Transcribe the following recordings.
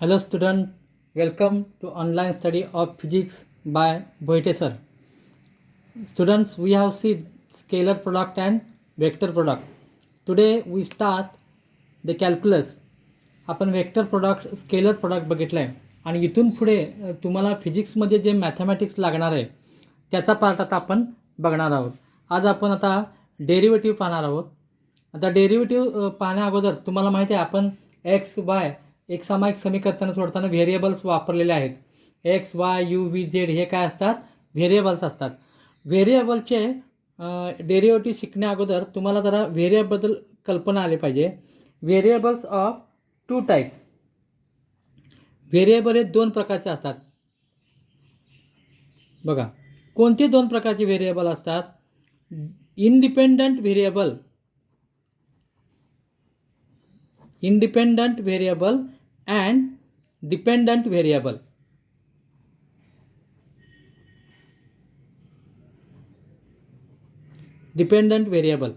Hello student, welcome to online study of physics by Boite sir. Students, we have seen scalar product and vector product. Today we start the calculus. आपण vector product scalar product बघितलं आहे आणि इथून पुढे तुम्हाला फिजिक्समध्ये जे mathematics लागणार आहे त्याचा पार्ट आता आपण बघणार आहोत. आज आपण आता डेरिव्हेटिव्ह पाहणार आहोत. आता डेरिव्हेटिव्ह पाहण्या अगोदर तुम्हाला माहिती आहे आपण एक्स वाय एक सामायिक समीकरण सोडताना व्हेरिएबल्स वापरलेले आहेत. X Y U V Z हे काय असतात? व्हेरिएबल्स असतात. व्हेरिएबलचे डेरिव्हेटिव्ह शिकण्या अगोदर तुम्हाला जरा व्हेरिएबलबद्दल कल्पना आली पाहिजे. Variables of two types. Variable हे दोन प्रकारचे असतात. बघा कोणते दोन प्रकारचे व्हेरिएबल असतात? Independent variable and dependent variable. Dependent variable.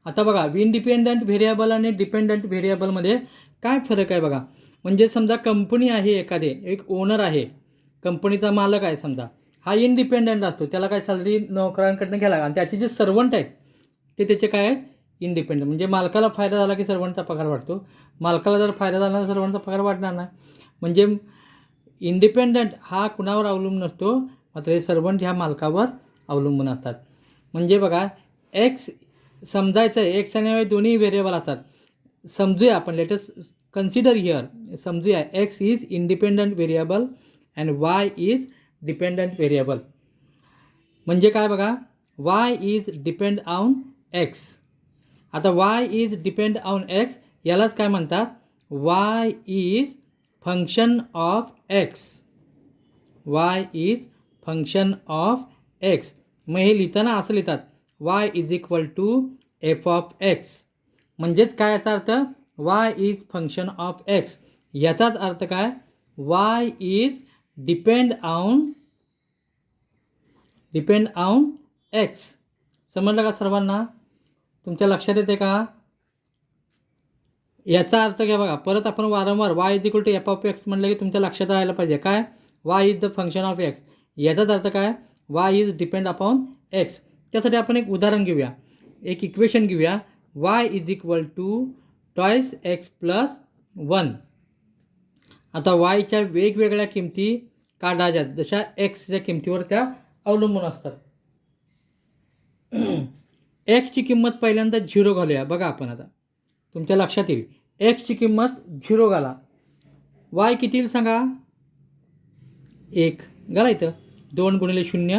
आता बघा इंडिपेंडंट व्हेरिएबल आणि डिपेंडंट व्हेरिएबलमध्ये काय फरक आहे बघा. म्हणजे समजा कंपनी आहे, एखादे एक ओनर आहे, कंपनीचा मालक आहे समजा, हा इंडिपेंडंट असतो. त्याला काय सॅलरी नोकरांकडनं घ्यायला आणि त्याचे जे सर्वंट आहेत ते त्याचे काय आहेत? इंडिपेंडंट. म्हणजे मालकाला फायदा झाला की सर्वंटचा पगार वाढतो, मालकाला जर फायदा झाला तर सर्वंटचा पगार वाढणार नाही. म्हणजे इंडिपेंडंट हा कुणावर अवलंबून नसतो, मात्र हे सर्वंट ह्या मालकावर अवलंबून असतात. म्हणजे बघा एक्स समजायचं आहे, एक्स आणि वाय दोन्ही व्हेरिएबल असतात. समजूया आपण, लेटेस्ट कन्सिडर हिअर. समजूया x is independent variable and y is dependent variable. म्हणजे काय बघा, y is depend on x. आता y is depend on x यालाच काय म्हणतात? Y is function of x. Y is function of x. मग हे लिहिताना असं लिहितात, y is equal to f of x. म्हणजेच काय याचा अर्थ? Y is function of x. याचाच अर्थ काय? Y is depend on x. समजलं का सर्वांना? तुमच्या लक्षात येते का? याचा अर्थ घ्या बघा, परत आपण वारंवार y is equal to f of x म्हटलं की तुमच्या लक्षात राहायला पाहिजे काय? Y is the function of x. याचाच अर्थ काय? Y is depend upon x. त्यासाठी आपण एक उदाहरण घेऊया, एक इक्वेशन घेऊया. Y is equal to twice x plus 1. आता वायच्या वेगवेगळ्या किमती काढायच्या जशा एक्सच्या किमतीवर त्या अवलंबून असतात. एक्सची किंमत पहिल्यांदा 0 घालूया. बघा आपण आता तुमच्या लक्षात येईल, एक्सची किंमत 0 घाला. वाय किती येईल सांगा? 1 घाला. इथं 2 गुणिले 0,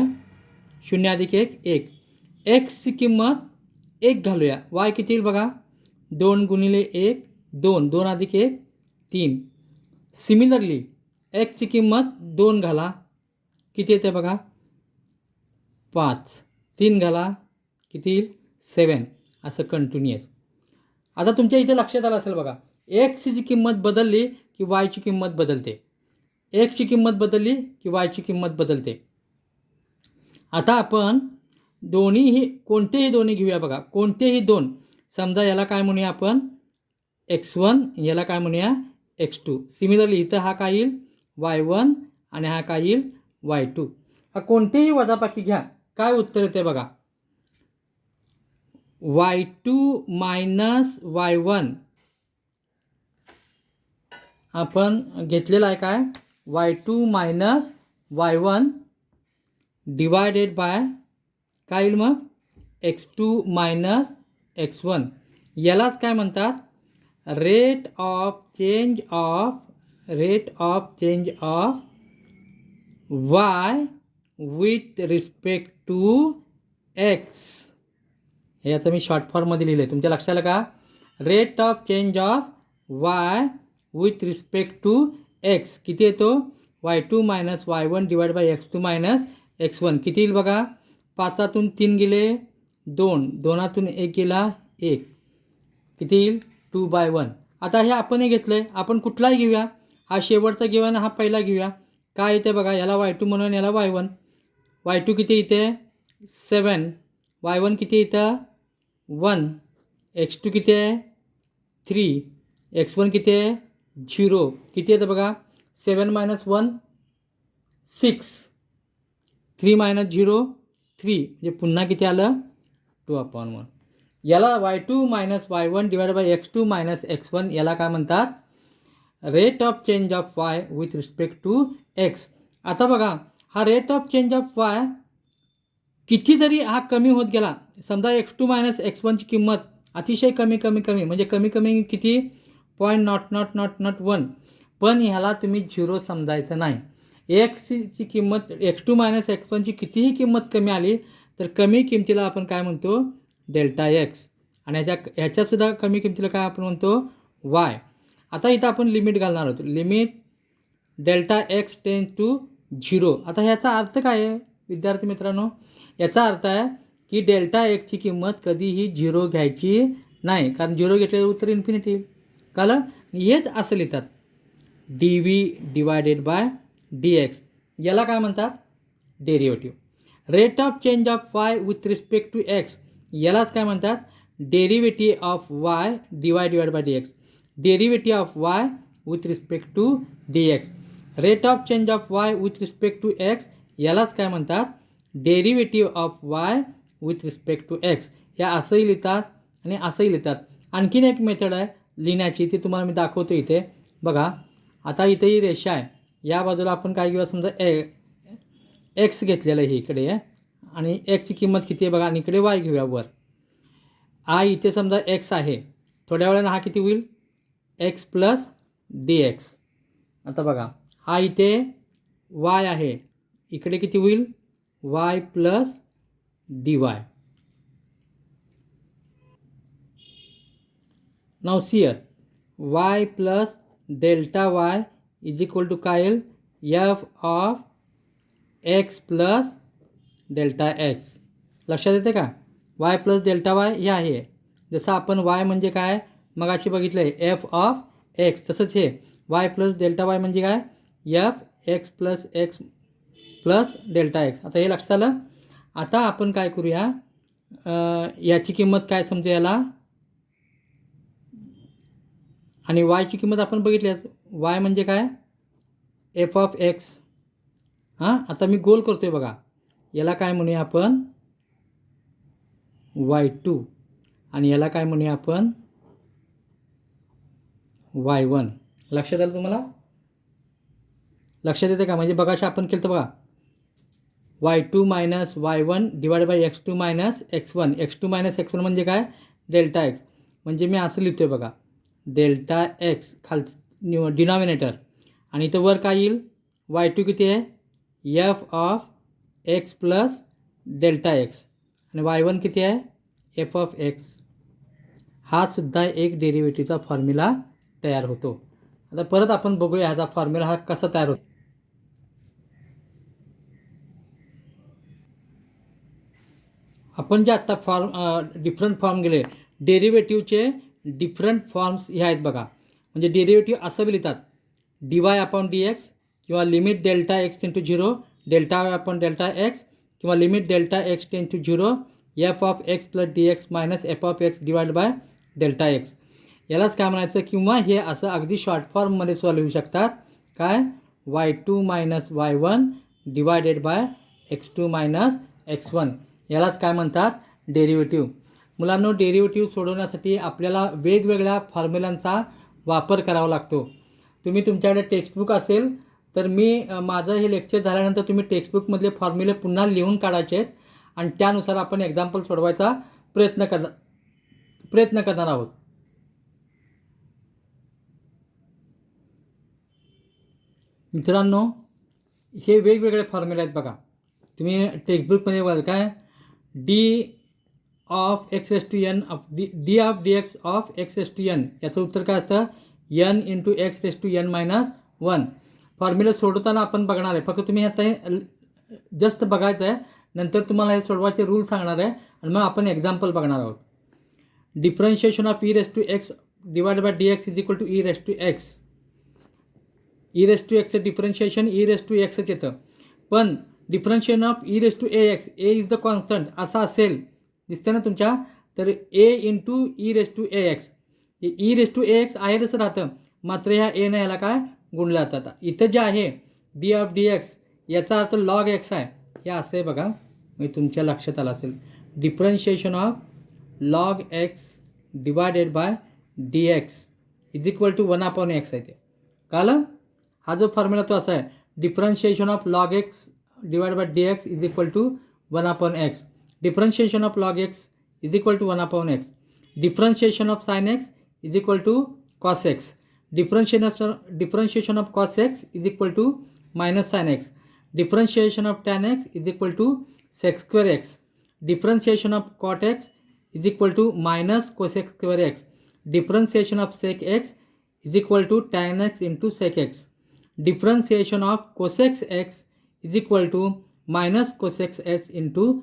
0 अधिक 1 1. एक्सची किंमत 1 घालूया. वाय किती येईल बघा? 2 गुणिले 1 2, 2 अधिक 1 3. सिमिलरली एक्सची किंमत 2 घाला. किती येते बघा? 5. 3 घाला. किती येईल? 7. असं कंटिन्युअस. आता तुमच्या इथे लक्षात आलं असेल बघा, एक्सची किंमत बदलली की वायची किंमत बदलते. एक्सची किंमत बदलली की वायची किंमत बदलते. आता आपण दोन्हीही कोणतेही दोन्ही घेऊया बघा, कोणतेही दोन. समजा याला काय म्हणूया आपण? x1, याला काय म्हणूया? x2. सिमिलरली इथं हा काय येईल? y1 आणि हा काय येईल? y2. हा कोणतेही वजाबाकी घ्या, काय उत्तर येते बघा? y2 minus y1. आपण घेतलेला आहे काय? y2 minus y1 divided by काय येईल मग? x2 minus x1. यालाच काय म्हणतात? Rate of change of y with respect to x. हे आता मी शॉर्ट फॉर्ममध्ये लिहिलं आहे, तुमच्या लक्षात आलं का? Rate of change of y with respect to x किती येतो? y2 minus y1 divide by x2 minus x1. किती येईल बघा? 5तून 3 गेले 2, 2तून 1 गेला 1. किती येईल? 2/1. आता हे आपण घेतलं आहे, आपण कुठलाही घेऊया. हा शेवटचा घेऊया ना हा पहिला घेऊया. काय येते बघा? याला y2 म्हणून याला y1. y2 किती येते? 7. y1 किती येतं? 1. x2 किती आहे? 3. x1 किती आहे? 0 किती येतं बघा 7 - 1 6 3 - 0 3 म्हणजे पुन्हा किती आलं 2/1 याला y2 - y1 divide by x2 - x1 याला काय म्हणतात rate of change of y with respect to x. आता बघा हा rate of change of y किती जरी हा कमी होत गेला समजा x2 - x1ची किंमत अतिशय कमी कमी कमी म्हणजे कमी कमी किती 0.0001 पण ह्याला तुम्ही 0 समजायचं नाही. एक्सची किंमत x2 - x1ची कितीही किंमत कमी आली तर कमी किमतीला आपण काय म्हणतो डेल्टा एक्स आणि ह्याच्यासुद्धा कमी किमतीला काय आपण म्हणतो वाय. आता इथं आपण लिमिट घालणार आहोत लिमिट डेल्टा एक्स टेंड टू 0. आता ह्याचा अर्थ काय आहे विद्यार्थी मित्रांनो याचा अर्थ आहे की डेल्टा एक्सची किंमत कधीही 0 घ्यायची नाही कारण 0 घेतल्यावर उत्तर इन्फिनिटी कळलं. हेच असं लिहितात d v divided by d x याला काय म्हणतात derivative. Rate of change of y with respect to x यालाच काय म्हणतात derivative of y divide by d x. Derivative of y with respect to d x. Rate of change of y with respect to x यालाच काय म्हणतात derivative of y with respect to x. या असंही लिहितात आणि असंही लिहितात. आणखीन एक मेथड आहे लिहिण्याची ती तुम्हाला मी दाखवतो इथे बघा. आता इथे ही रेषा आहे या बाजूला आपण काय घेऊया समजा एक्स घेतलेलं आहे इकडे आणि एक्सची किंमत किती आहे बघा आणि इकडे वाय घेऊया वर. इथे समजा एक्स आहे थोड्या वेळानं हा किती होईल एक्स प्लस डी एक्स. आता बघा हा इथे वाय आहे इकडे किती होईल वाय प्लस डी वाय. नाव सियर y plus delta y is equal to काय येईल f of x plus delta x. लक्षात येते का वाय प्लस डेल्टा वाय हे आहे जसं आपण वाय म्हणजे काय मगाशी बघितलं आहे एफ ऑफ एक्स तसंच हे वाय प्लस डेल्टा वाय म्हणजे काय F x plus delta x. आता हे लक्षात आलं. आता आपण काय करूया याची किंमत काय समजू याला आणि वायची किंमत आपण बघितली वाय म्हणजे काय एफ ऑफ एक्स. आता मी गोल करतो आहे बघा याला काय म्हणूया आपण y2 आणि याला काय म्हणूया आपण y1. लक्षात आलं तुम्हाला लक्षात येते का म्हणजे बघाशी आपण केलं तर बघा y2 - y1 divide by x2 - x1. x2 - x1 म्हणजे काय डेल्टा एक्स म्हणजे मी असं लिहितो आहे बघा डेल्टा एक्स डिनॉमिनेटर आणि इथं वर काय येईल y2 किती आहे f of x plus delta x आणि y1 किती आहे एफ ऑफ एक्स. हा सुद्धा एक डेरिव्हेटिव्हचा फॉर्म्युला तयार होतो. आता परत आपण बघूया ह्याचा फॉर्म्युला हा कसा तयार होतो. आपण जे आत्ता डिफरंट फॉर्म गेले डेरिव्हेटिव्हचे डिफरंट फॉर्म्स हे आहेत बघा म्हणजे डेरिव्हेटिव्ह असं बी लिहितात d y upon d x किंवा limit delta x tends to 0 delta y upon delta x किंवा limit delta x tends to 0 f of x plus d x minus f of x divide by delta x. यालाच काय म्हणायचं किंवा हे असं अगदी short फॉर्ममध्ये सॉल्व होऊ शकतात काय y2 - y1 divided by x2 - x1. यालाच काय म्हणतात डेरिव्हेटिव्ह. मुलांनो डेरिव्हेटिव्ह सोडवण्यासाठी आपल्याला वेगवेगळ्या फॉर्म्युलांचा वापर करावा लागतो. तुम्ही तुमच्याकडे टेक्स्टबुक असेल तर माझं हे लेक्चर झाल्यानंतर तुम्ही टेक्स्टबुकमधले फॉर्म्युले पुन्हा लिहून काढायचे आहेत आणि त्यानुसार आपण एक्झाम्पल सोडवायचा प्रयत्न करणार आहोत. मित्रांनो हे वेगवेगळे फॉर्म्युले आहेत बघा तुम्ही टेक्स्टबुकमध्ये बघा काय d of x s to n of d of d x of x s to n याचं उत्तर काय असतं n into x s to n -1. Formula सोडवताना आपण बघणार आहे फक्त तुम्ही ह्याचा जस्ट बघायचं आहे नंतर तुम्हाला हे सोडवायचे रूल सांगणार आहे आणि मग आपण एक्झाम्पल बघणार आहोत. Differentiation of e raise to x divide by d x is equal to e raise to x. E raise to एक्सचं डिफरन्शिएशन ई रेस टू एक्सच येतं पण differentiation of e raise to a x a is the constant असा असेल दिसतं ना तुमच्या तर a into e raise to a x e raise to a x आहे तसं राहतं मात्र ह्या एनं ह्याला काय गुणलं जातं. इथं जे आहे डी ऑफ डी एक्स याचा अर्थ लॉग एक्स आहे. हे असं आहे बघा, मी तुमच्या लक्षात आलं असेल. Differentiation of log x divided by d x is equal to 1/x आहे ते. कळलं? हा जो फॉर्म्युला तो असा आहे, differentiation of log x divided by d x is equal to 1/x. Differentiation of log x is equal to 1/x. Differentiation of sine x is equal to cos x. Differentiation of cos x is equal to minus sine x. Differentiation of tan x is equal to sec square x. Differentiation of cot x is equal to minus cosec square x. Differentiation of sec x is equal to tan x into sec x. Differentiation of cosec x is equal to minus cosec x into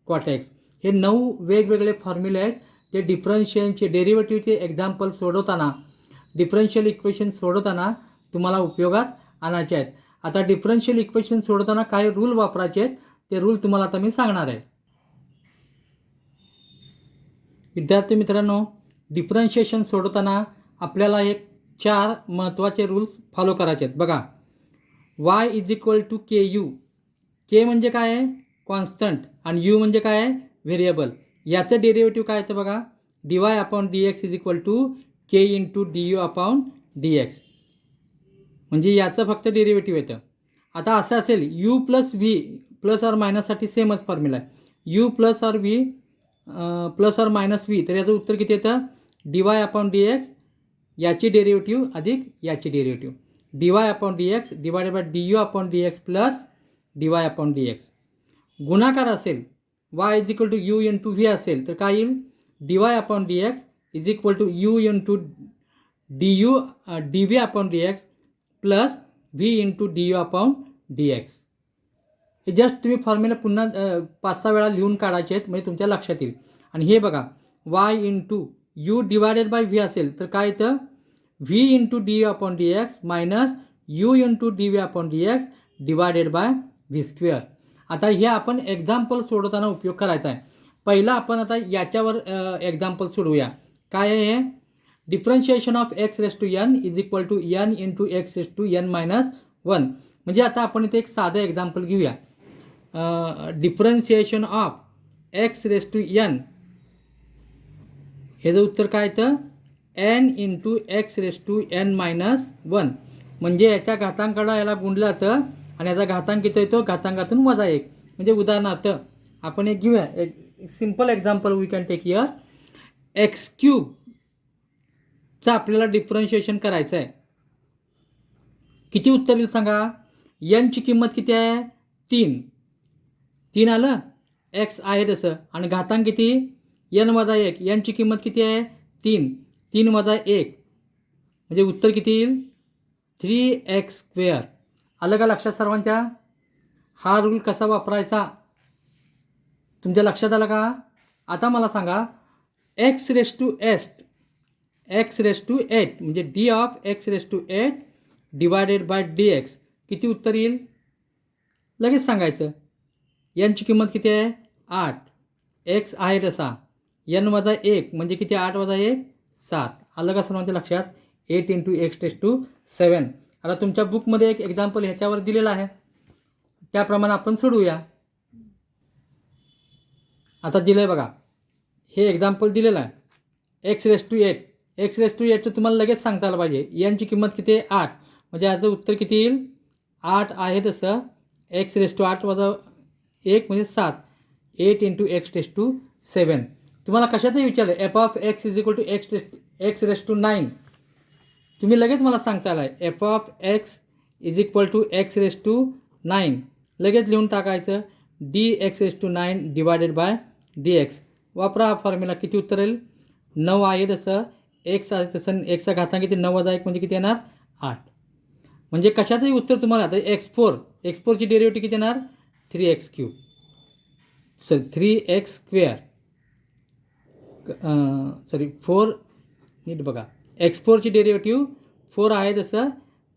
cot x. हे 9 वेगवेगळे फॉर्म्युले आहेत ते डिफरन्शिएशनचे डेरिव्हेटिव्हचे example सोडवताना, differential equation सोडवताना तुम्हाला उपयोगात आणायचे आहेत. आता डिफरन्शियल इक्वेशन सोडवताना काही रूल वापरायचे आहेत, ते रूल तुम्हाला आता मी सांगणार आहे. विद्यार्थी मित्रांनो, डिफरन्शिएशन सोडवताना आपल्याला एक 4 महत्त्वाचे रूल्स फॉलो करायचे आहेत. बघा, y is equal to k u. K म्हणजे काय आहे? कॉन्स्टंट. आणि यू म्हणजे काय आहे? व्हेरिएबल. याचं डेरिव्हेटिव्ह काय येतं बघा, d y upon d x is equal to k into d u upon d x. म्हणजे याचं फक्त डेरिव्हेटिव्ह येतं. आता असं असेल u plus v plus or मायनससाठी सेमच फॉर्म्युला आहे. U plus or v plus or minus v, तर याचं उत्तर किती येतं? D y upon d x याची डेरिव्हेटिव्ह अधिक याची derivative. D y upon d x divided by d u upon d x plus d y upon d x. गुणाकार असेल y is equal to u into v असेल तर काय येईल? D y upon d x is equal to u into d u d v upon d x plus v into d u upon d x. हे just तुम्ही formula पुन्हा 5-6 वेळा लिहून काढायचे आहेत, म्हणजे तुमच्या लक्षात येईल. आणि हे बघा, Y into you divided by V असेल तर काय येतं? V into d u upon d x minus U into D v upon d x divided by V square. आता हे आपण एक्झाम्पल सोडवताना उपयोग करायचा आहे. पहिला आपण आता याच्यावर एक्झाम्पल सोडवूया. काय आहे हे? Differentiation of x raise to n is equal to n into x raise to n minus 1. म्हणजे आता आपण इथे एक साधं एक्झाम्पल घेऊया. Differentiation of x raise to n ह्याचं उत्तर काय येतं? N into x raise to n minus 1. म्हणजे याच्या घातांकाला याला गुणलं जातं आणि याचा घातांक किती येतो? घातांकातून वजा 1. म्हणजे उदाहरणार्थ आपण एक घेऊया, एक simple example we can take here. X क्यूबचं आपल्याला डिफरन्शिएशन करायचं आहे. किती उत्तर येईल सांगा? एनची किंमत किती आहे? 3 आलं. एक्स आहे तसं. आणि घातांक किती? एन वजा 1. एनची किंमत किती आहे? 3 वजा 1 म्हणजे उत्तर किती येईल? 3x square. आलं का लक्षात सर्वांच्या? हा रूल कसा वापरायचा तुमच्या लक्षात आला का? आता मला सांगा, एक्स रेस टू 8 म्हणजे d of x raise to 8 divided by d x किती उत्तर येईल? लगेच सांगायचं. एनची किंमत किती आहे? 8. एक्स आहे तसा. एन वजा 1 म्हणजे किती? 8 वजा 1 7. आलं का सर्वांच्या लक्षात? 8 इंटू एक्स टेस टू 7. आता तुमच्या बुकमध्ये एक एक्झाम्पल ह्याच्यावर दिलेलं आहे, त्याप्रमाणे आपण सोडवूया. आता दिलं आहे बघा, हे एक्झाम्पल दिलेलं आहे. एक्स रेस टू 8चं तुम्हाला लगेच सांगता आलं पाहिजे. एनची किंमत किती आहे? 8. म्हणजे याचं उत्तर किती येईल? 8 आहे तसं. एक्स रेस टू 8 वजा 1 म्हणजे 7. 8 इंटू एक्स टेस टू 7. तुम्हाला कशातही विचारलं f of x is equal to x raise to 9, तुम्ही लगेच मला सांगता आला आहे f of x is equal to x raise to 9. लगेच लिहून टाकायचं d x raise to 9 divided by d x. वापरा हा फॉर्म्युला. किती उत्तर येईल? 9 आहे तसं. एक्स आहे तसं. एक्सचा घातांक किती? 9 वजा 1 म्हणजे किती येणार? 8. म्हणजे कशाचंही उत्तर तुम्हाला आता x4ची डेरिव्हेटिव्ह किती येणार? 3x cube. 3x square. 4 नीट बघा. x4ची डेरिव्हेटिव्ह 4 आहे तसं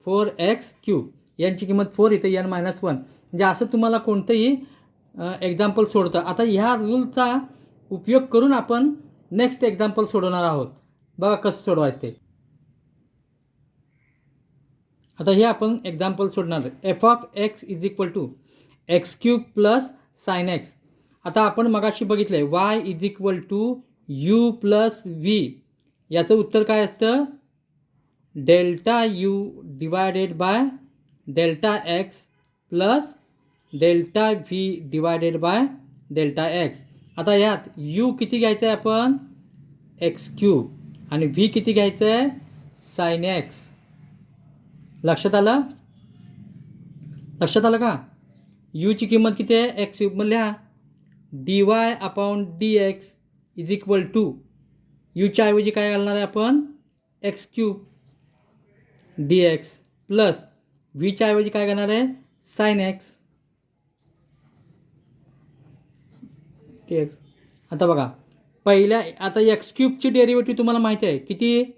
4x क्यूब. यांची किंमत 4 इथे n मायनस 1. म्हणजे असं तुम्हाला कोणतंही एक्झाम्पल सोडतं. आता ह्या रूलचा उपयोग करून आपण नेक्स्ट एक्झाम्पल सोडवणार आहोत. बघा कसं सोडवायचं ते. आता हे आपण एक्झाम्पल सोडणार. F of x is equal to x cube plus sine x. आता आपण मगाशी बघितलं आहे y is equal to u plus v. याचं उत्तर काय असतं? Delta u divided by delta x plus delta v divided by delta x. आता यात यू किती घ्यायचं आहे आपण? X cube. आणि व्ही किती घ्यायचं आहे? Sine x. लक्षात आलं? लक्षात आलं का? यूची किंमत किती आहे? एक्स क्यूबमध्ये लिहा. D y upon d x is equal to यूच्या ऐवजी काय घालणार आहे आपण? X cube d x plus व्हीच्या ऐवजी काय घालणार आहे? Sine x d x. आता बघा पहिल्या आता एक्स क्यूबची डेरिव्हेटिव्ह तुम्हाला माहिती आहे किती?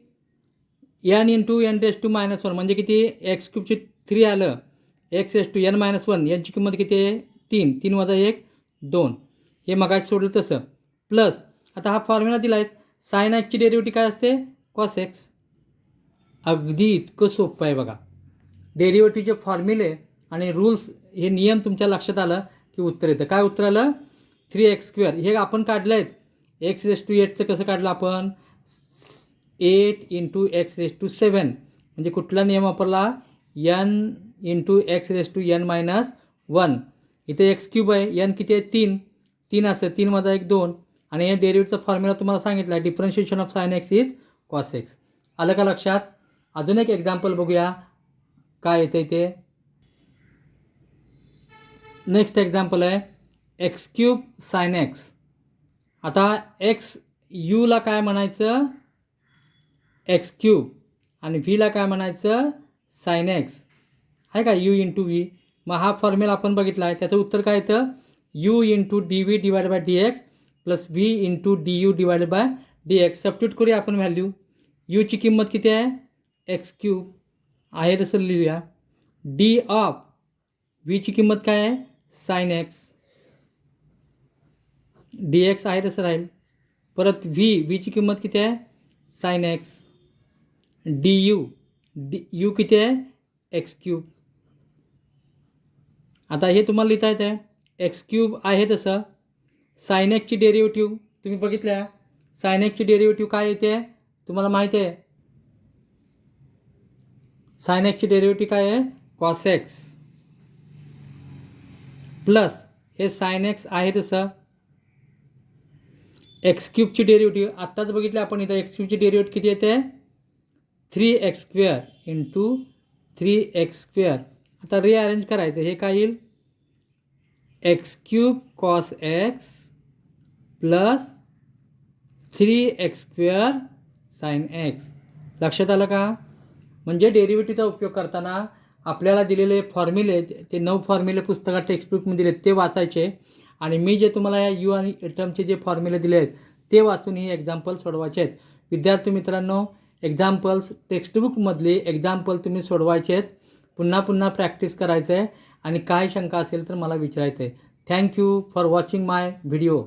N into n raise to minus one म्हणजे किती? एक्स क्यूबची 3 आलं. X raise to n minus one यांची किंमत किती आहे? 3. 3 वजा 1 2. हे मगाशी सोडलं तसं. प्लस आता हा फॉर्म्युला दिला आहे. साइन एक्सची डेरिव्हेटिव्ह काय असते? Cos x. अगदी इतकं सोपं आहे बघा. डेरिव्हेटिव्हचे फॉर्म्युले आणि रूल्स हे नियम तुमच्या लक्षात आलं की उत्तर येतं. काय उत्तर आलं? 3x². हे आपण काढलं आहे. एक्स रेस टू 8चं कसं काढलं आपण? 8 इंटू एक्स रेस टू 7 म्हणजे कुठला नियम वापरला? N into x raise to n minus 1. इथे एक्स क्यूब आहे. एन किती आहे? 3. 3 असं 3 वजा 1 2. आणि हे डेरिव्हेटिव्हचा फॉर्म्युला तुम्हाला सांगितला आहे. Differentiation of sine x is cos x. आलं का लक्षात? अजून एक एक्झाम्पल बघूया काय येतं ते. नेक्स्ट एक्झाम्पल आहे एक्स क्यूब साइन एक्स. आता एक्स यूला काय म्हणायचं? X cube. आणि व्हीला काय म्हणायचं? Sine x. आहे का? You into V. मग हा फॉर्म्युला आपण बघितला आहे. त्याचं उत्तर काय येतं? You into D v divided by d x plus v into d you divided by d x. Substitute करूया आपण व्हॅल्यू. यूची किंमत किती आहे? एक्स क्यूब आहे तसं लिहूया. डी ऑफ व्हीची किंमत काय आहे? Sine x. डी एक्स आहे तसं राहील. परत व्हीची किंमत किती आहे? Sine x. डी यू किती आहे? X cube. आता हे तुम्हाला लिहिता येतं आहे. एक्स क्यूब आहे तसं. साइन एक्सची डेरिव्हेटिव्ह तुम्ही बघितल्या. साइन एक्सची डेरिव्हेटिव्ह काय येते तुम्हाला माहिती आहे? साइन एक्सची डेरिव्हेटिव्ह काय आहे? Cos x. प्लस हे साइन एक्स आहे तसं. एक्स क्यूबची डेरिव्हेटिव्ह आत्ताच बघितलं आपण. इथं एक्स क्यूबची डेरिव्हेटिव्ह किती येते? 3x² into 3x². आता रिअरेंज करायचं. हे काय येईल? X cube cos x plus 3x² sine x. लक्षात आलं का? म्हणजे डेरिव्हेटिव्हचा उपयोग करताना आपल्याला दिलेले फॉर्म्युले ते 9 फॉर्म्युले पुस्तकात टेक्स्टबुकमध्ये दिलेत ते वाचायचे. आणि मी जे तुम्हाला या यू आणि टर्मचे जे फॉर्म्युले दिले आहेत ते वाचून ही एक्झाम्पल सोडवायचे आहेत. विद्यार्थी मित्रांनो एक्झाम्पल्स टेक्स्टबुकमधले एक्झाम्पल तुम्ही सोडवायचे आहेत. पुन्हा पुन्हा प्रॅक्टिस करायचं आहे. आणि काय शंका असेल तर मला विचारायचं आहे. Thank you for watching my video.